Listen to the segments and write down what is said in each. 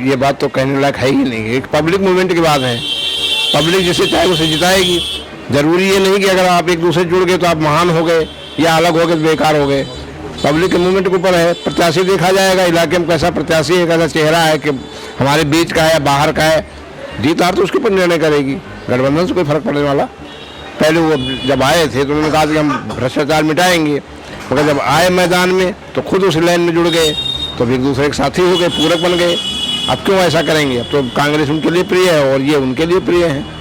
ये बात तो कहने लायक है ही नहीं। एक पब्लिक मूवमेंट की बात है, पब्लिक जिसे चाहे उसे जिताएगी। जरूरी ये नहीं कि अगर आप एक दूसरे जुड़ गए तो आप महान हो गए या अलग हो गए तो बेकार हो गए। पब्लिक के मूवमेंट के ऊपर है, प्रत्याशी देखा जाएगा इलाके में कैसा प्रत्याशी है, कैसा चेहरा है, कि हमारे बीच का है या बाहर का है। जीत हार तो उसके ऊपर निर्णय करेगी, गठबंधन से कोई फर्क पड़ने वाला। पहले वो जब आए थे तो उन्होंने कहा कि हम भ्रष्टाचार मिटाएंगे, मगर जब आए मैदान में तो खुद उस लाइन में जुड़ गए, तो एक दूसरे के साथी हो गए, पूरक बन गए। अब क्यों ऐसा करेंगे? अब तो कांग्रेस उनके लिए प्रिय है और ये उनके लिए प्रिय है।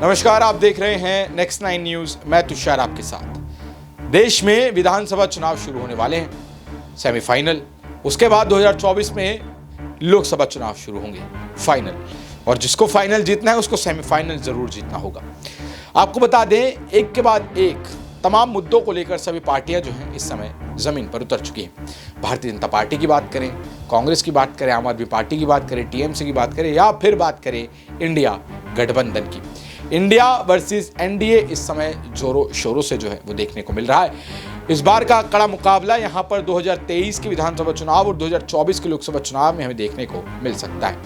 नमस्कार, आप देख रहे हैं नेक्स्ट 9 न्यूज। मैं तुषार आपके साथ। देश में विधानसभा चुनाव शुरू होने वाले हैं, सेमीफाइनल। उसके बाद 2024 में लोकसभा चुनाव शुरू होंगे, फाइनल। और जिसको फाइनल जीतना है उसको सेमीफाइनल जरूर जीतना होगा। आपको बता दें, एक के बाद एक तमाम मुद्दों को लेकर सभी पार्टियां जो हैं इस समय जमीन पर उतर चुकी हैं। भारतीय जनता पार्टी की बात करें, कांग्रेस की बात करें, आम आदमी पार्टी की बात करें, टीएमसी की बात करें, या फिर बात करें इंडिया गठबंधन की। इंडिया वर्सेस एनडीए इस समय जोरों शोरों से जो है वो देखने को मिल रहा है। इस बार का कड़ा मुकाबला यहाँ पर 2023 के विधानसभा चुनाव और 2024 के लोकसभा चुनाव में हमें देखने को मिल सकता है।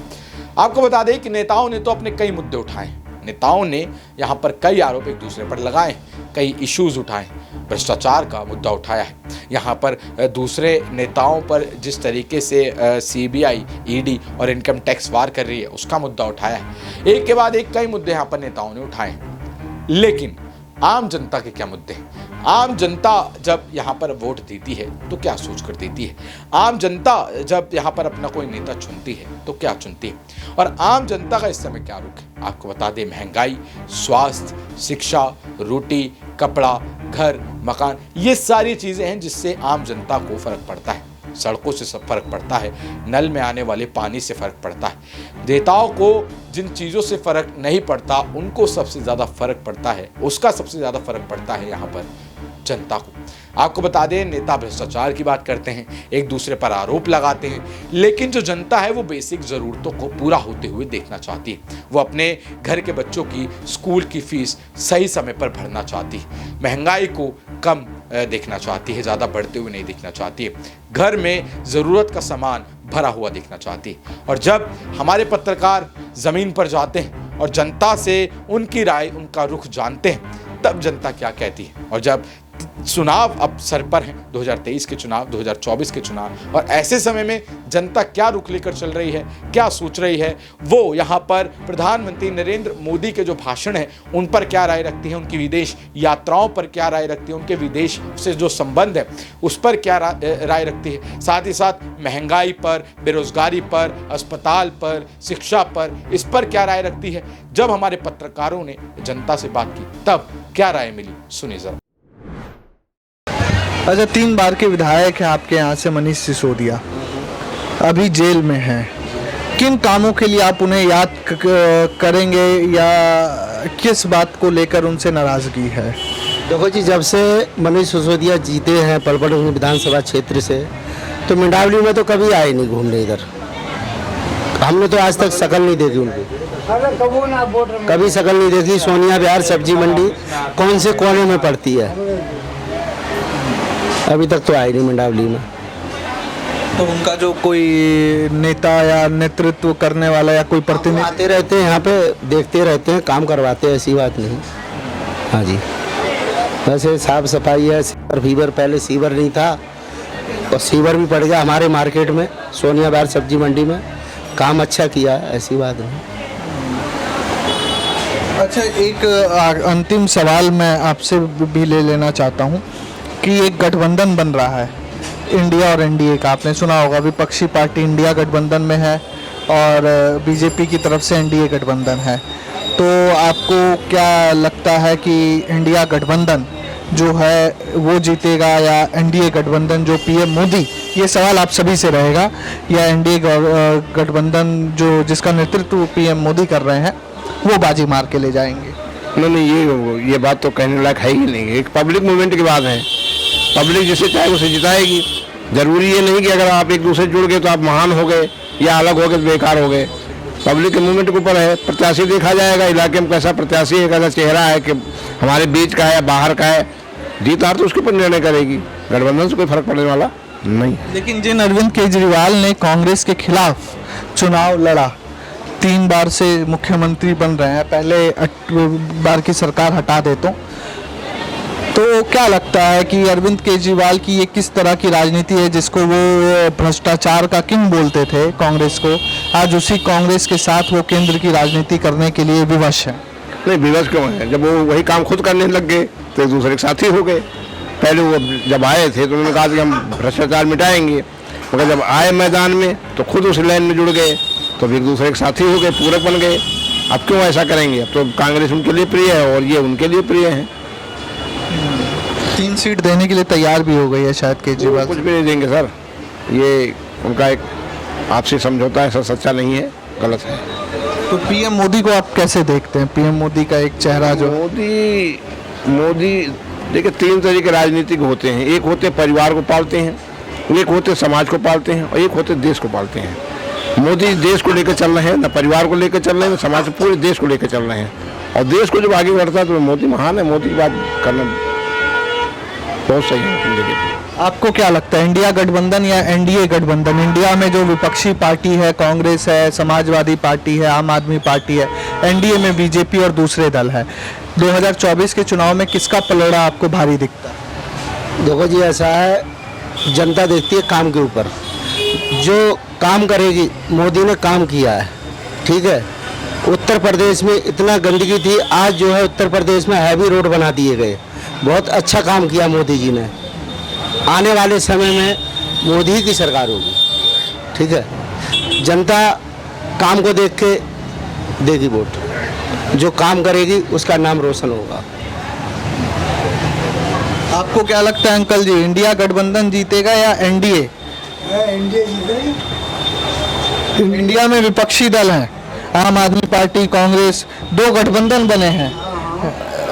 आपको बता दें कि नेताओं ने तो अपने कई मुद्दे उठाए। नेताओं ने यहाँ पर कई आरोप एक दूसरे पर लगाए, कई इश्यूज उठाए, भ्रष्टाचार का मुद्दा उठाया है। यहाँ पर दूसरे नेताओं पर जिस तरीके से सीबीआई, ईडी और इनकम टैक्स वार कर रही है उसका मुद्दा उठाया है। एक के बाद एक कई मुद्दे यहाँ पर नेताओं ने उठाए हैं। लेकिन आम जनता के क्या मुद्दे हैं? आम जनता जब यहाँ पर वोट देती है तो क्या सोच कर देती है? आम जनता जब यहाँ पर अपना कोई नेता चुनती है तो क्या चुनती है? और आम जनता का इस समय क्या रुख है? आपको बता दें, महंगाई, स्वास्थ्य, शिक्षा, रोटी, कपड़ा, घर, मकान, ये सारी चीज़ें हैं जिससे आम जनता को फर्क पड़ता है। सड़कों से सब फर्क पड़ता है, नल में आने वाले पानी से फर्क पड़ता है। नेताओं को जिन चीज़ों से फर्क नहीं पड़ता उनको सबसे ज़्यादा फर्क पड़ता है, उसका सबसे ज़्यादा फर्क पड़ता है यहाँ पर जनता को। आपको बता दें, नेता भ्रष्टाचार की बात करते हैं, एक दूसरे पर आरोप लगाते हैं, लेकिन जो जनता है वो बेसिक ज़रूरतों को पूरा होते हुए देखना चाहती है। वो अपने घर के बच्चों की स्कूल की फीस सही समय पर भरना चाहती है, महंगाई को कम देखना चाहती है, ज़्यादा बढ़ते हुए नहीं देखना चाहती है, घर में ज़रूरत का सामान भरा हुआ देखना चाहती है। और जब हमारे पत्रकार ज़मीन पर जाते हैं और जनता से उनकी राय, उनका रुख जानते हैं, तब जनता क्या कहती है। और जब चुनाव अब सर पर हैं, 2023 के चुनाव, 2024 के चुनाव, और ऐसे समय में जनता क्या रुख लेकर चल रही है, क्या सोच रही है, वो यहाँ पर प्रधानमंत्री नरेंद्र मोदी के जो भाषण हैं उन पर क्या राय रखती है, उनकी विदेश यात्राओं पर क्या राय रखती है, उनके विदेश से जो संबंध है उस पर क्या राय रखती है, साथ ही साथ महंगाई पर, बेरोजगारी पर, अस्पताल पर, शिक्षा पर, इस पर क्या राय रखती है। जब हमारे पत्रकारों ने जनता से बात की तब क्या राय मिली, सुनिए जरा। अच्छा, 3 बार के विधायक हैं आपके यहाँ से मनीष सिसोदिया, अभी जेल में हैं। किन कामों के लिए आप उन्हें याद करेंगे या किस बात को लेकर उनसे नाराज़गी है? देखो जी, जब से मनीष सिसोदिया जीते हैं पलवल विधानसभा क्षेत्र से, तो मंडावली में तो कभी आए नहीं घूमने इधर। हमने तो आज तक शकल नहीं देखी उनकी, कभी शकल नहीं देखी। सोनिया विहार सब्जी मंडी कौन से कोने में पड़ती है, अभी तक तो आए नहीं मंडावली में। तो उनका जो कोई नेता या नेतृत्व करने वाला या कोई प्रतिनिधि आते रहते हैं यहाँ पे, देखते रहते हैं, काम करवाते हैं, ऐसी बात नहीं। हाँ जी, वैसे साफ सफाई है। फीवर पहले सीवर नहीं था और सीवर भी पड़ गया हमारे मार्केट में, सोनिया विहार सब्जी मंडी में। काम अच्छा किया, ऐसी बात नहीं। अच्छा, एक अंतिम सवाल मैं आपसे भी ले लेना चाहता हूँ कि एक गठबंधन बन रहा है इंडिया और एनडीए का। आपने सुना होगा, विपक्षी पार्टी इंडिया गठबंधन में है और बीजेपी की तरफ से एनडीए गठबंधन है। तो आपको क्या लगता है कि इंडिया गठबंधन जो है वो जीतेगा या एनडीए गठबंधन जो पीएम मोदी, ये सवाल आप सभी से रहेगा, या एनडीए गठबंधन जो जिसका नेतृत्व पीएम मोदी कर रहे हैं वो बाजी मार के ले जाएंगे? नहीं, ये बात तो कहने लायक है ही नहीं। एक पब्लिक मूवमेंट की बात है, पब्लिक जिसे चाहे उसे जिताएगी। जरूरी ये नहीं कि अगर आप एक दूसरे जुड़ गए तो आप महान हो गए या अलग हो गए तो बेकार हो गए। पब्लिक के मूवमेंट के ऊपर है, प्रत्याशी देखा जाएगा इलाके में कैसा प्रत्याशी है, कैसा चेहरा है, कि हमारे बीच का है या बाहर का है। जीत हार तो उसके ऊपर निर्णय करेगी, गठबंधन से कोई फर्क पड़ने वाला नहीं। लेकिन जिन अरविंद केजरीवाल ने कांग्रेस के खिलाफ चुनाव लड़ा, 3 बार से मुख्यमंत्री बन रहे हैं, पहले बार की सरकार हटा दे तो क्या लगता है कि अरविंद केजरीवाल की ये किस तरह की राजनीति है, जिसको वो भ्रष्टाचार का किंग बोलते थे कांग्रेस को, आज उसी कांग्रेस के साथ वो केंद्र की राजनीति करने के लिए विवश है? नहीं, विवश क्यों है? जब वो वही काम खुद करने लग गए तो एक दूसरे के साथी हो गए। पहले वो जब आए थे तो उन्होंने कहा कि हम भ्रष्टाचार मिटाएंगे, मगर जब आए मैदान में तो खुद उस लाइन में जुड़ गए, तो एक दूसरे के साथी हो गए, पूरक बन गए। अब क्यों ऐसा करेंगे? अब तो कांग्रेस उनके लिए प्रिय है और ये उनके लिए प्रिय है। 3 सीट देने के लिए तैयार भी हो गई है शायद केजरीवाल। कुछ भी नहीं देंगे सर, ये उनका एक आपसी समझौता है, सच्चा नहीं है, गलत है। तो पीएम मोदी को आप कैसे देखते हैं? पीएम मोदी का एक चेहरा जो मोदी देखिए 3 तरह के राजनीतिक होते हैं। एक होते परिवार को पालते हैं, एक होते समाज को पालते हैं और एक होते देश को पालते हैं। मोदी देश को लेकर चल रहे हैं, ना परिवार को लेकर चल रहे हैं, ना समाज, पूरे देश को लेकर चल रहे हैं। और देश को जब आगे बढ़ता है तो मोदी महान है। मोदी की बात करना बहुत सही है। आपको क्या लगता है, इंडिया गठबंधन या एनडीए गठबंधन? इंडिया में जो विपक्षी पार्टी है, कांग्रेस है, समाजवादी पार्टी है, आम आदमी पार्टी है, एनडीए में बीजेपी और दूसरे दल है। 2024 के चुनाव में किसका पलड़ा आपको भारी दिखता है? देखो जी, ऐसा है, जनता देखती है काम के ऊपर। जो काम करेगी, मोदी ने काम किया है, ठीक है। उत्तर प्रदेश में इतना गंदगी थी, आज जो है उत्तर प्रदेश में हैवी रोड बना दिए गए। बहुत अच्छा काम किया मोदी जी ने। आने वाले समय में मोदी की सरकार होगी, ठीक है। जनता काम को देख के देगी वोट, जो काम करेगी उसका नाम रोशन होगा। आपको क्या लगता है अंकल जी, इंडिया गठबंधन जीतेगा या एनडीए? एनडीए जीतेगी। इंडिया में विपक्षी दल हैं, आम आदमी पार्टी, कांग्रेस, 2 गठबंधन बने हैं।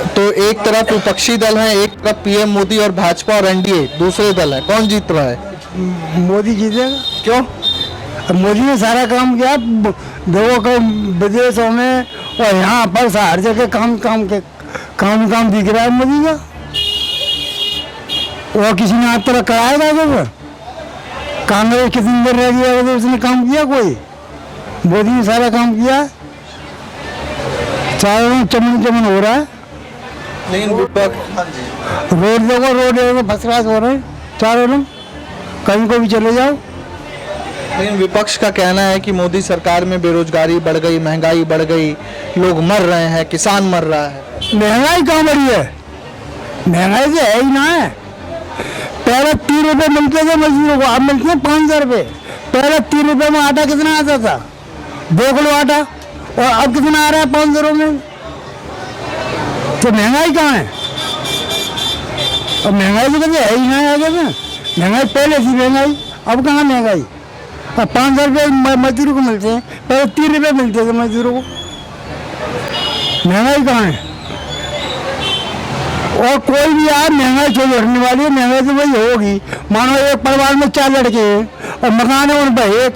तो एक तरफ विपक्षी दल है, एक तरफ पीएम मोदी और भाजपा और एनडीए दूसरे दल है। कौन जीत रहा है? मोदी जीतेगा। क्यों? अब मोदी ने सारा काम किया, लोगों को विदेशों में और यहाँ पर हर जगह काम दिख रहा है मोदी का। और किसी ने हाथ तक कराया था? कांग्रेस कितनी देर रह गया तो उसने काम किया? कोई। मोदी ने सारा काम किया, चारों चमन हो रहा है। लेकिन रोड देखो फर्स्ट क्लास हो रहे हैं चारों लोग, कहीं को भी चले जाओ। लेकिन विपक्ष का कहना है कि मोदी सरकार में बेरोजगारी बढ़ गई, महंगाई बढ़ गई, लोग मर रहे हैं, किसान मर रहा है। महंगाई कहाँ बढ़ी है? महंगाई तो है ही ना है। पहले 3 रुपये मिलते थे मजदूरों को, अब मिलते हैं 500 रुपये। पहले 3 रुपये में आटा कितना आता था? 2 किलो आटा, और अब कितना आ रहा है? 500 में। तो महंगाई कहाँ है? और महंगाई तो कभी है ही ना आगे में। महंगाई पहले थी महंगाई, अब कहाँ महंगाई? अब 500 रुपये मजदूरों को मिलते हैं, पहले 3 रुपये मिलते थे मजदूरों को। महंगाई कहाँ है? और कोई भी यार महंगाई छोड़ हटने वाली है, महंगाई तो वही होगी। मानो एक परिवार में 4 लड़के हैं और मकान है उन पर एक,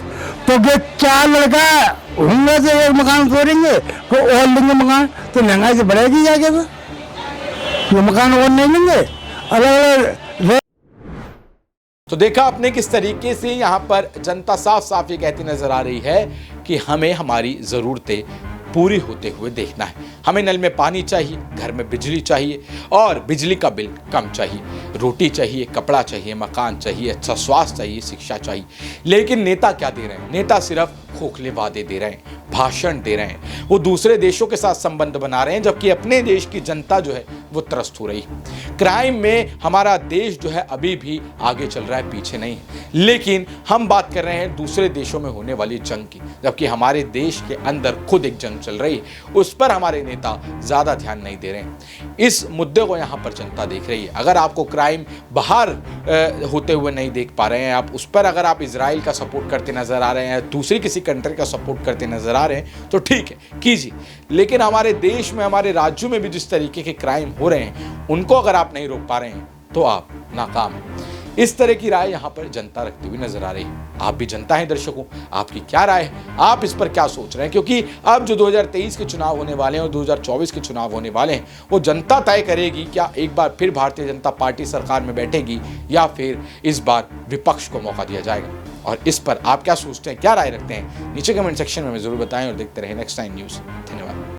तो 4 लड़का होंगे तो एक मकान तोड़ेंगे, कोई और लेंगे मकान, तो महंगाई तो बढ़ेगी जाके। तो मकान और नहीं लेंगे, अलग अलग। तो देखा आपने किस तरीके से यहाँ पर जनता साफ साफ ये कहती नजर आ रही है कि हमें हमारी ज़रूरतें पूरी होते हुए देखना है। हमें नल में पानी चाहिए, घर में बिजली चाहिए और बिजली का बिल कम चाहिए, रोटी चाहिए, कपड़ा चाहिए, मकान चाहिए, अच्छा स्वास्थ्य चाहिए, शिक्षा चाहिए। लेकिन नेता क्या दे रहे हैं? नेता सिर्फ खोखले वादे दे रहे हैं, भाषण दे रहे हैं, वो दूसरे देशों के साथ संबंध बना रहे हैं, जबकि अपने देश की जनता जो है वो त्रस्त हो रही है। क्राइम में हमारा देश जो है अभी भी आगे चल रहा है, पीछे नहीं है। लेकिन हम बात कर रहे हैं दूसरे देशों में होने वाली जंग की, जबकि हमारे देश के अंदर खुद एक जंग चल रही है, उस पर हमारे नेता ज्यादा ध्यान नहीं दे रहे हैं। इस मुद्दे को यहां पर जनता देख रही है। अगर आपको क्राइम बाहर होते हुए नहीं देख पा रहे हैं, आप उस पर अगर आप इजराइल का सपोर्ट करते नजर आ रहे हैं, दूसरी किसी कंट्री का सपोर्ट करते नजर आ रहे हैं, तो ठीक है, कीजिए। लेकिन हमारे देश में, हमारे राज्यों में भी जिस तरीके के क्राइम हो रहे हैं, उनको अगर आप नहीं रोक पा रहे हैं तो आप नाकाम हैं। इस तरह की राय यहाँ पर जनता रखती हुई नजर आ रही है। आप भी जनता हैं दर्शकों, आपकी क्या राय है, आप इस पर क्या सोच रहे हैं? क्योंकि अब जो 2023 के चुनाव होने वाले हैं और 2024 के चुनाव होने वाले हैं, वो जनता तय करेगी क्या एक बार फिर भारतीय जनता पार्टी सरकार में बैठेगी या फिर इस बार विपक्ष को मौका दिया जाएगा। और इस पर आप क्या सोचते हैं, क्या राय रखते हैं, नीचे कमेंट सेक्शन में हमें जरूर बताएं और देखते रहें नेक्स्ट 9 न्यूज़। धन्यवाद।